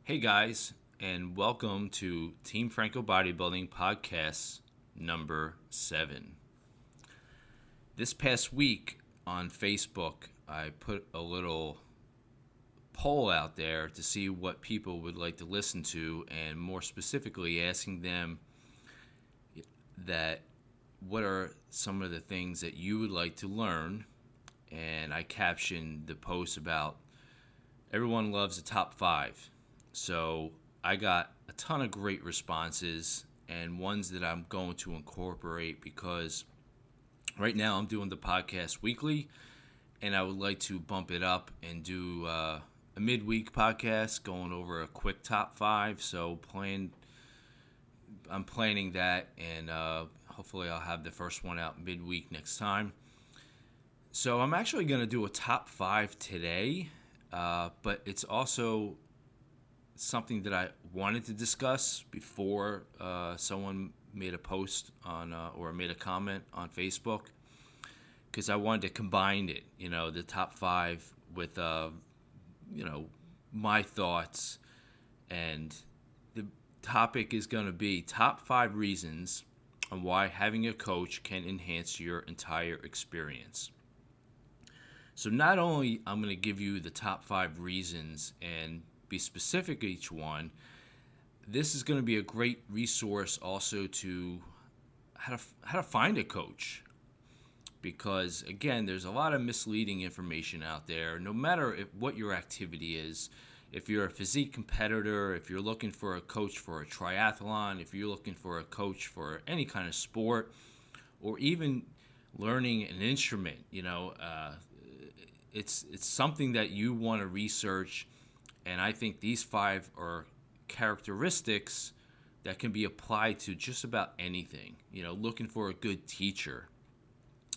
Hey guys, and welcome to Team Franco Bodybuilding Podcast number 7. This past week on Facebook, I put a little poll out there to see what people would like to listen to, and more specifically asking them that what are some of the things that you would like to learn. And I captioned the post about everyone loves the top 5. So I got a ton of great responses and ones that I'm going to incorporate because right now I'm doing the podcast weekly, and I would like to bump it up and do a midweek podcast going over a quick top 5. So I'm planning that, and hopefully I'll have the first one out midweek next time. So I'm actually going to do a top 5 today, but it's also something that I wanted to discuss before someone made a post on or made a comment on Facebook, because I wanted to combine it, the top 5 with, my thoughts. And the topic is going to be top 5 reasons on why having a coach can enhance your entire experience. So not only I'm going to give you the top 5 reasons and be specific each one, this is going to be a great resource also to how to find a coach, because again, there's a lot of misleading information out there. No matter what your activity is, if you're a physique competitor, if you're looking for a coach for a triathlon, if you're looking for a coach for any kind of sport, or even learning an instrument, it's something that you want to research. And I think these 5 are characteristics that can be applied to just about anything, looking for a good teacher.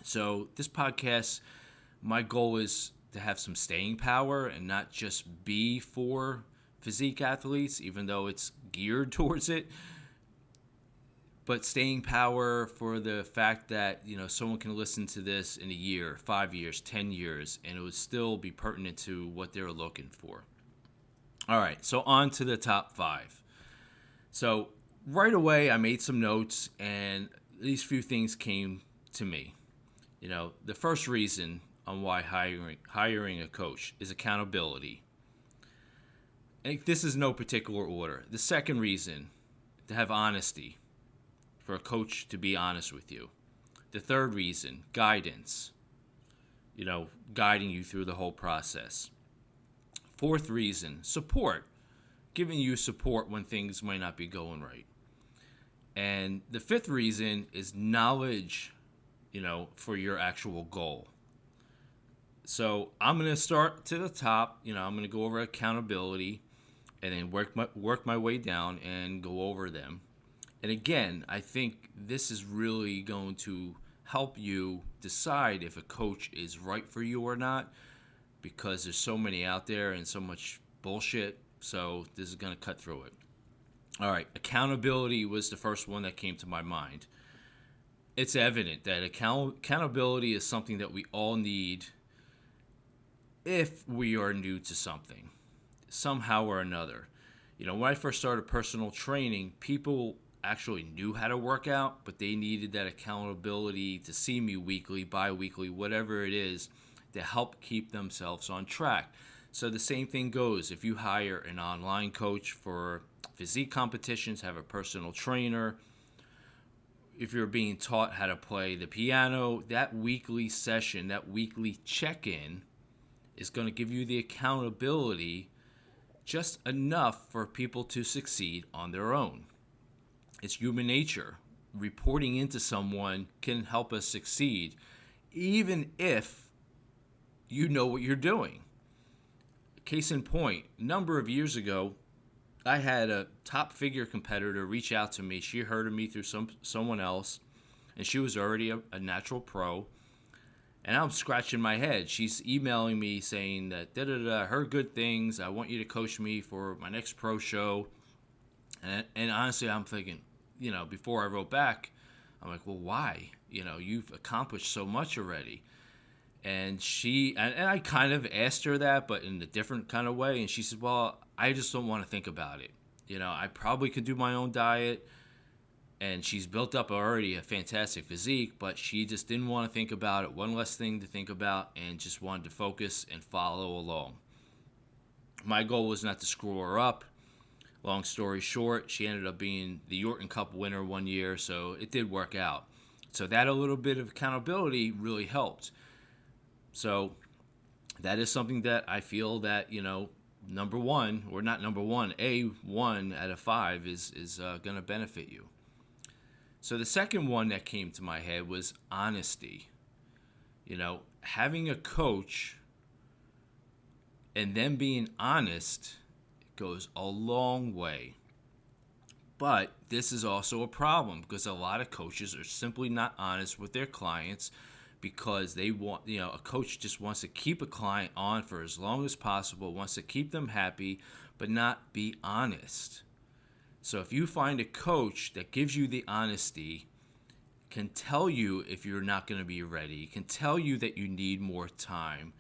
So this podcast, my goal is to have some staying power and not just be for physique athletes, even though it's geared towards it, but staying power for the fact that, someone can listen to this in a year, 5 years, 10 years, and it would still be pertinent to what they're looking for. All right, so on to the top 5. So right away, I made some notes, and these few things came to me. The first reason on why hiring a coach is accountability. And this is no particular order. The second reason, to have honesty, for a coach to be honest with you. The third reason, guidance, guiding you through the whole process. Fourth reason, support, giving you support when things might not be going right. And the fifth reason is knowledge, for your actual goal. So I'm going to start to the top. I'm going to go over accountability and then work my way down and go over them. And again, I think this is really going to help you decide if a coach is right for you or not, because there's so many out there and so much bullshit. So this is going to cut through it. All right, accountability was the first one that came to my mind. It's evident that accountability is something that we all need if we are new to something, somehow or another. When I first started personal training, people actually knew how to work out, but they needed that accountability to see me weekly, bi-weekly, whatever it is, to help keep themselves on track. So the same thing goes if you hire an online coach for physique competitions, have a personal trainer. If you're being taught how to play the piano, that weekly session, that weekly check-in is going to give you the accountability just enough for people to succeed on their own. It's human nature. Reporting into someone can help us succeed, even if you know what you're doing. Case in point, a number of years ago, I had a top figure competitor reach out to me. She heard of me through someone else, and she was already a natural pro. And I'm scratching my head. She's emailing me saying that, heard good things. I want you to coach me for my next pro show. And honestly, I'm thinking, before I wrote back, I'm like, well, why? You've accomplished so much already. And and I kind of asked her that, but in a different kind of way. And she said, well, I just don't want to think about it. I probably could do my own diet. And she's built up already a fantastic physique, but she just didn't want to think about it. One less thing to think about, and just wanted to focus and follow along. My goal was not to screw her up. Long story short, she ended up being the Yorton Cup winner one year, so it did work out. So that a little bit of accountability really helped. So that is something that I feel that, number one, or not number one, a 1 out of 5 is going to benefit you. So the second one that came to my head was honesty. Having a coach and them being honest goes a long way. But this is also a problem because a lot of coaches are simply not honest with their clients because they want, a coach just wants to keep a client on for as long as possible, wants to keep them happy, but not be honest. So if you find a coach that gives you the honesty, can tell you if you're not going to be ready, can tell you that you need more time,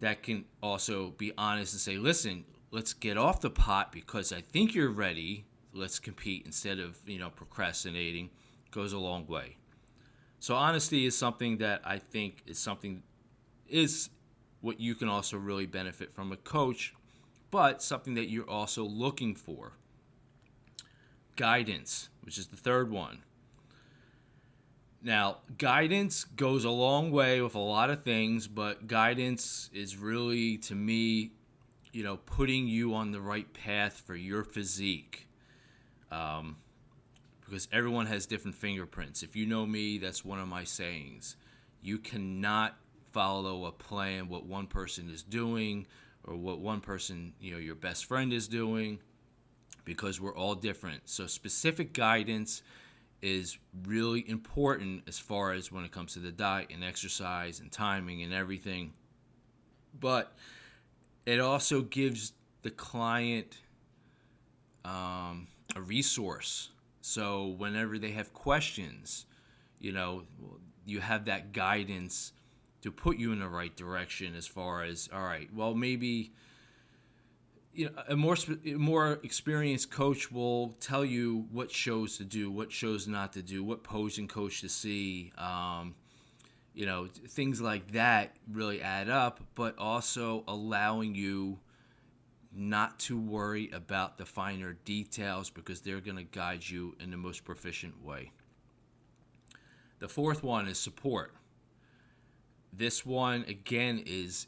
that can also be honest and say, listen, let's get off the pot because I think you're ready. Let's compete instead of, procrastinating, goes a long way. So honesty is something that I think is what you can also really benefit from a coach, but something that you're also looking for. Guidance, which is the third one. Now, guidance goes a long way with a lot of things, but guidance is really, to me, putting you on the right path for your physique. Because everyone has different fingerprints. If you know me, that's one of my sayings. You cannot follow a plan, what one person is doing, or what one person, your best friend is doing, because we're all different. So specific guidance is really important as far as when it comes to the diet and exercise and timing and everything. But it also gives the client a resource. So whenever they have questions, you have that guidance to put you in the right direction as far as, all right, well, maybe a more experienced coach will tell you what shows to do, what shows not to do, what posing coach to see. Things like that really add up, but also allowing you not to worry about the finer details because they're going to guide you in the most proficient way. The fourth one is support. This one, again, is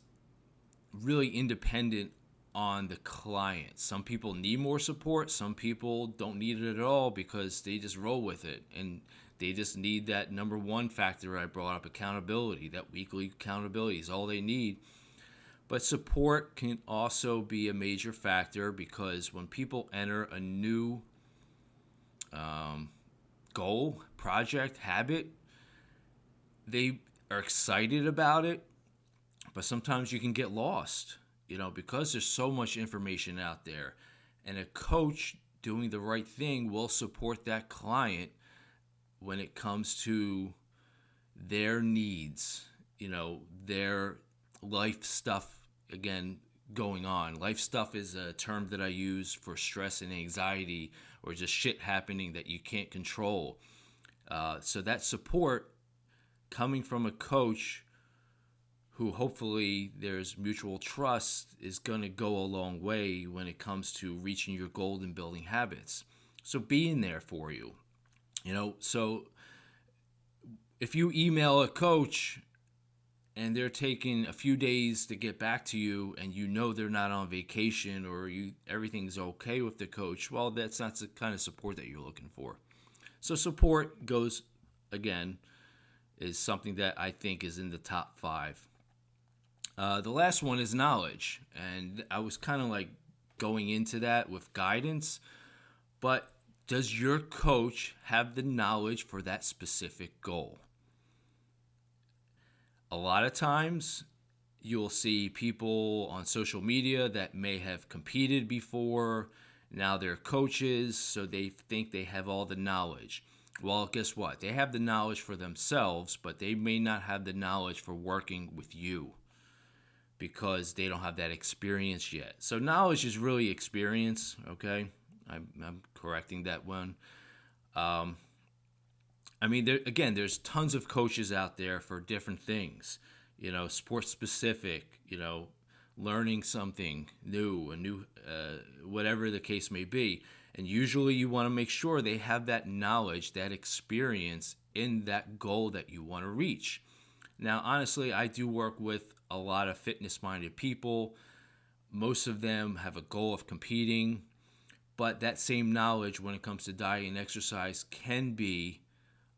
really independent on the client. Some people need more support. Some people don't need it at all because they just roll with it. And they just need that number one factor I brought up, accountability. That weekly accountability is all they need. But support can also be a major factor because when people enter a new goal, project, habit, they are excited about it, but sometimes you can get lost, because there's so much information out there. And a coach doing the right thing will support that client when it comes to their needs, their life stuff, again, going on. Life stuff is a term that I use for stress and anxiety or just shit happening that you can't control. So that support coming from a coach who hopefully there's mutual trust is going to go a long way when it comes to reaching your goal and building habits. So being there for you, so if you email a coach and they're taking a few days to get back to you and they're not on vacation or everything's okay with the coach, well, that's not the kind of support that you're looking for. So support goes, again, is something that I think is in the top 5. The last one is knowledge, and I was kind of like going into that with guidance, but does your coach have the knowledge for that specific goal? A lot of times you'll see people on social media that may have competed before, now they're coaches, so they think they have all the knowledge. Well, guess what? They have the knowledge for themselves, but they may not have the knowledge for working with you because they don't have that experience yet. So knowledge is really experience, okay? I'm correcting that one. Um, I mean, there's tons of coaches out there for different things, sports specific, learning something new, whatever the case may be. And usually you want to make sure they have that knowledge, that experience in that goal that you want to reach. Now, honestly, I do work with a lot of fitness-minded people. Most of them have a goal of competing, but that same knowledge when it comes to diet and exercise can be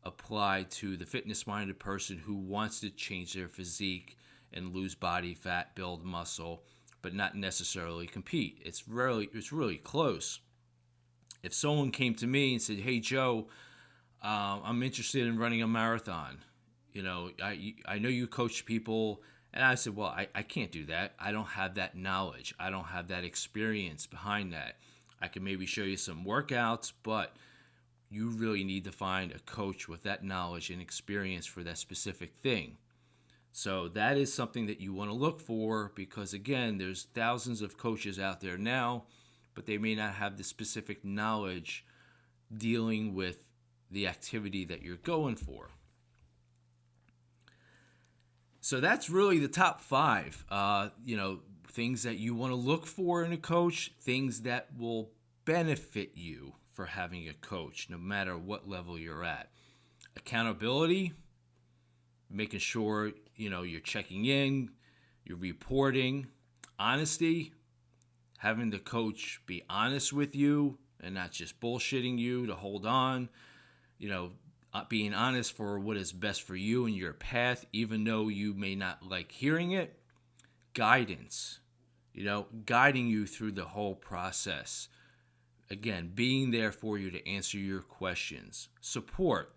applied to the fitness-minded person who wants to change their physique and lose body fat, build muscle, but not necessarily compete. It's really close. If someone came to me and said, "Hey Joe, I'm interested in running a marathon. I know you coach people," and I said, "Well, I can't do that. I don't have that knowledge. I don't have that experience behind that. I can maybe show you some workouts, but you really need to find a coach with that knowledge and experience for that specific thing." So that is something that you want to look for because, again, there's thousands of coaches out there now, but they may not have the specific knowledge dealing with the activity that you're going for. So that's really the top 5, things that you want to look for in a coach, things that will benefit you for having a coach, no matter what level you're at. Accountability, making sure, you're checking in, you're reporting. Honesty, having the coach be honest with you and not just bullshitting you to hold on, being honest for what is best for you and your path, even though you may not like hearing it. Guidance, guiding you through the whole process. Again, being there for you to answer your questions. Support,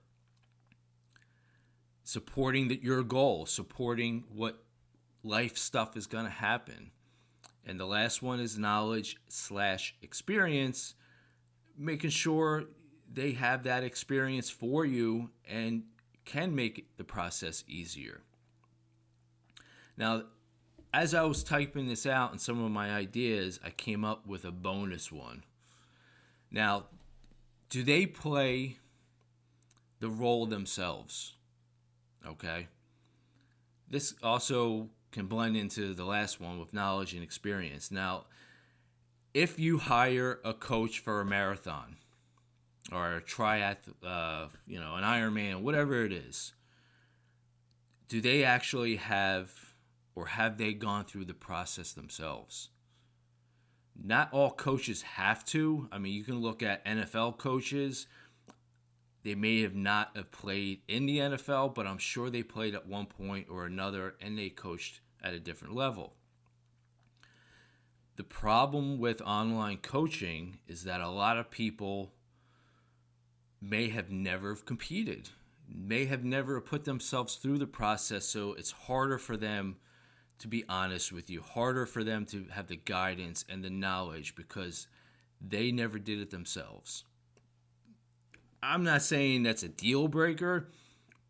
supporting your goal, supporting what life stuff is going to happen. And the last one is knowledge/experience, making sure they have that experience for you and can make the process easier. Now, as I was typing this out and some of my ideas, I came up with a bonus one. Now, do they play the role themselves? Okay. This also can blend into the last one with knowledge and experience. Now, if you hire a coach for a marathon or a triathlon, an Ironman, whatever it is, do they actually have they gone through the process themselves? Not all coaches have to. I mean, you can look at NFL coaches. They may have not have played in the NFL, but I'm sure they played at one point or another and they coached at a different level. The problem with online coaching is that a lot of people may have never competed, may have never put themselves through the process, so it's harder for them to be honest with you, harder for them to have the guidance and the knowledge because they never did it themselves. I'm not saying that's a deal breaker,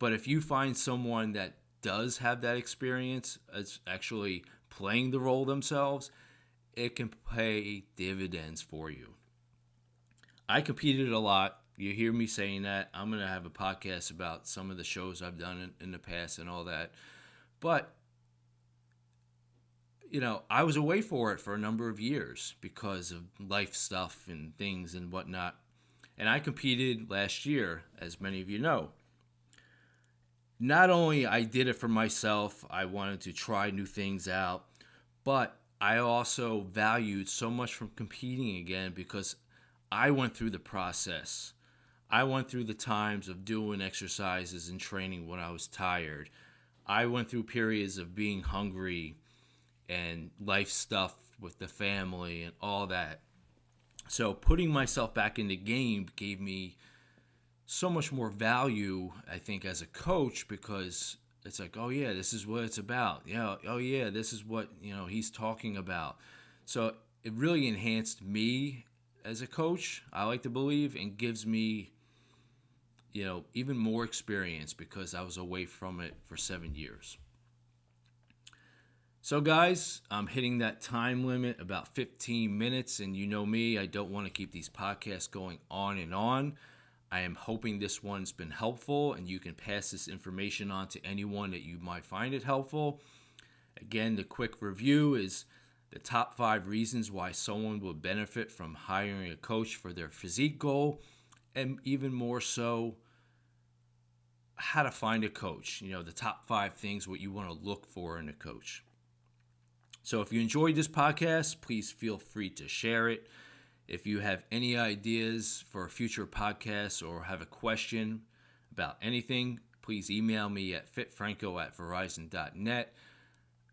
but if you find someone that does have that experience, as actually playing the role themselves, it can pay dividends for you. I competed a lot. You hear me saying that. I'm going to have a podcast about some of the shows I've done in the past and all that. But, I was away for it for a number of years because of life stuff and things and whatnot. And I competed last year, as many of you know. Not only I did it for myself, I wanted to try new things out, but I also valued so much from competing again because I went through the process. I went through the times of doing exercises and training when I was tired. I went through periods of being hungry and life stuff with the family and all that. So putting myself back in the game gave me so much more value, I think, as a coach because it's like, oh yeah, this is what it's about. Yeah, oh yeah, this is what, he's talking about. So it really enhanced me as a coach, I like to believe, and gives me, even more experience because I was away from it for 7 years. So guys, I'm hitting that time limit about 15 minutes, and you know me, I don't want to keep these podcasts going on and on. I am hoping this one's been helpful and you can pass this information on to anyone that you might find it helpful. Again, the quick review is the top 5 reasons why someone will benefit from hiring a coach for their physique goal, and even more so, how to find a coach. The top 5 things what you want to look for in a coach. So if you enjoyed this podcast, please feel free to share it. If you have any ideas for future podcasts or have a question about anything, please email me at fitfranco@verizon.net.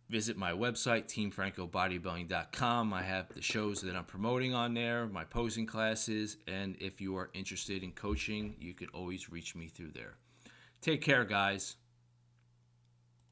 Visit my website, teamfrancobodybuilding.com. I have the shows that I'm promoting on there, my posing classes, and if you are interested in coaching, you can always reach me through there. Take care, guys.